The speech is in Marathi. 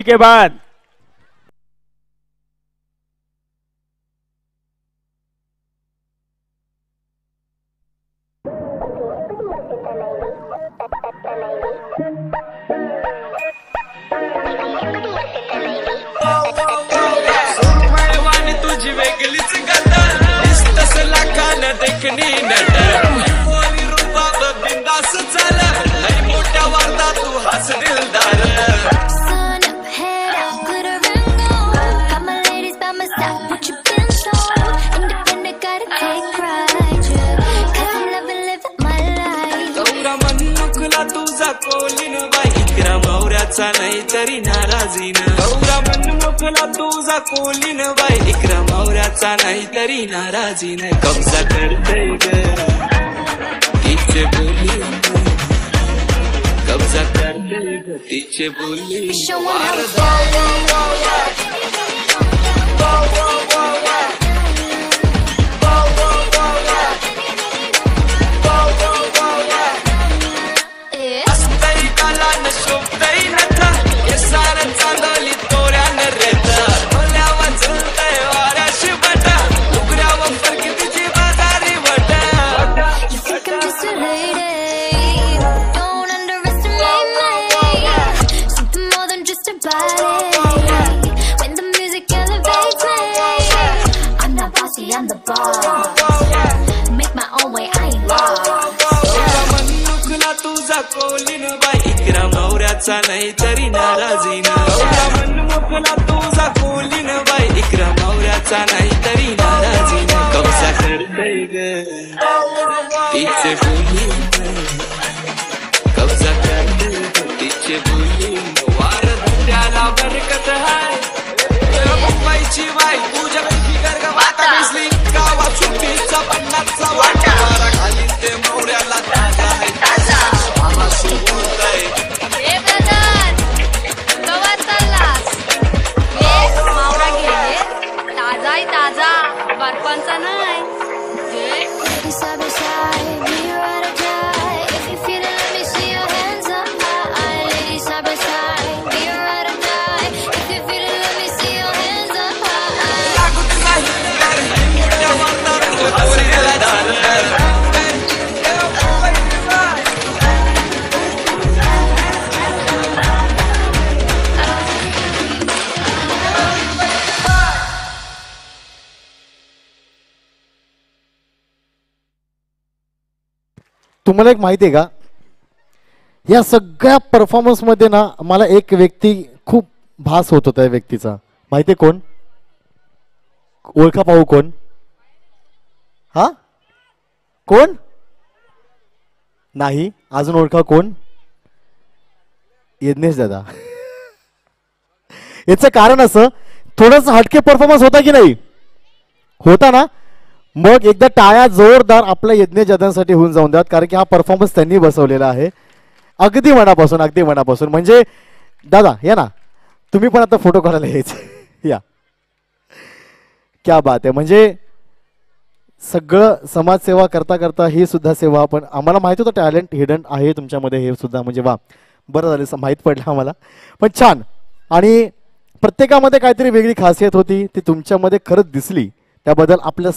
के बाद तुझी वेगळीच गदा दिसतस लाखानं देखणी नट रूपात बिंदास चाल लई मोठ्या वार्ता तू हस दिलदार गौरा मन्नुकला तुझा कोलीन बाई इकरा मौऱ्याचा नाही तरी नाराजीनं गौरा मन्नुकला तुझा कोलीन बाई इकरा मौऱ्याचा नाही तरी नाराजीनं कब्जा करते ग तिचे बोली कब्जा करते ग तिचे बोली I'm the boss. Make my own way, I ain't lost. मन्नुकला तुझा कोलीन बाई इकरा मौऱ्याचा नाही तरी नाराजीनं गौरा मन्नुकला तुझा कोलीन बाई इकरा मौऱ्याचा नाही तरी नाराजीनं कब्जा करते ग तिचे बोली कब्जा करते ग तिचे बोली वार त्याला बरकत हाय मुंबईची बाई तुझ्या फिकर ग वाटा दिसली गावा सुट्टीचा पन्नासचा वाटा खाली ते मौऱ्याला ताजा आहे ताजा आम्हा सुबोध आहे ए ब्रदर कवा चाललास ये मावरा घे ताजा आहे ताजा बर्फांचा नाही तुम्हाला एक माहिती आहे का या सगळ्या परफॉर्मन्स मध्ये ना मला एक व्यक्ती खूप भास होत होता व्यक्तीचा माहिती आहे कोण ओळखा पाहू कोण हा कोण नाही अजून ओळखा कोण यज्ञेश दादा याचं कारण असं थोडंसं हटके परफॉर्मन्स होता की नाही होता ना मग एकदा टाळ्या जोरदार आपल्या यज्ञेश दादांसाठी होऊन जाऊन द्यात कारण की हा परफॉर्मन्स त्यांनी बसवलेला आहे अगदी मनापासून म्हणजे दादा या ना तुम्ही पण आता फोटो काढायला यायचे या क्या बात आहे म्हणजे सगळं समाजसेवा करता करता ही सुद्धा सेवा पण आम्हाला माहित होतं टॅलेंट हिडन आहे तुमच्यामध्ये हे सुद्धा म्हणजे वा बरं झालं माहीत पडलं आम्हाला पण छान आणि प्रत्येकामध्ये काहीतरी वेगळी खासियत होती ती तुमच्यामध्ये खरंच दिसली त्याबद्दल आपल्या